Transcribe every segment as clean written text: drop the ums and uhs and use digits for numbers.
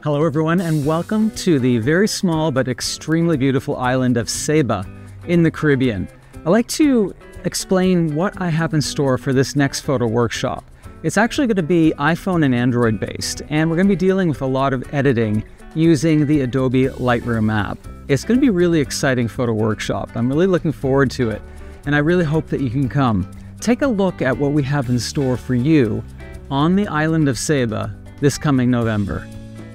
Hello everyone, and welcome to the very small but extremely beautiful island of Saba in the Caribbean. I'd like to explain what I have in store for this next photo workshop. It's actually going to be iPhone and Android based, and we're going to be dealing with a lot of editing using the Adobe Lightroom app. It's going to be a really exciting photo workshop. I'm really looking forward to it, and I really hope that you can come. Take a look at what we have in store for you on the island of Saba this coming November.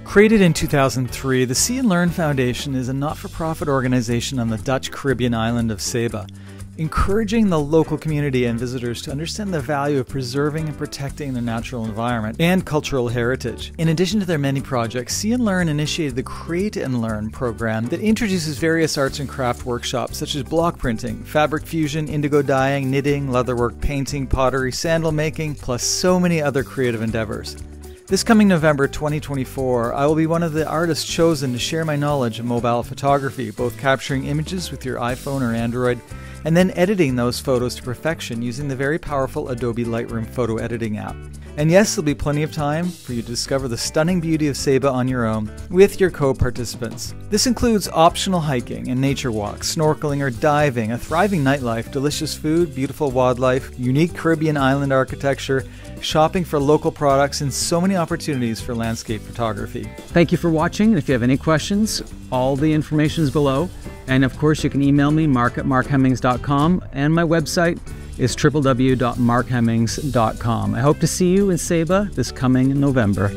Created in 2003, the See and Learn Foundation is a not-for-profit organization on the Dutch Caribbean island of Saba, encouraging the local community and visitors to understand the value of preserving and protecting their natural environment and cultural heritage. In addition to their many projects, See and Learn initiated the Create and Learn program that introduces various arts and craft workshops such as block printing, fabric fusion, indigo dyeing, knitting, leatherwork, painting, pottery, sandal making, plus so many other creative endeavors. This coming November 2024, I will be one of the artists chosen to share my knowledge of mobile photography, both capturing images with your iPhone or Android, and then editing those photos to perfection using the very powerful Adobe Lightroom photo editing app. And yes, there'll be plenty of time for you to discover the stunning beauty of Saba on your own with your co-participants. This includes optional hiking and nature walks, snorkeling or diving, a thriving nightlife, delicious food, beautiful wildlife, unique Caribbean island architecture, shopping for local products, and so many opportunities for landscape photography. Thank you for watching, and if you have any questions, all the information is below. And of course, you can email me, mark@markhemmings.com, and my website is www.markhemmings.com. I hope to see you in Saba this coming November.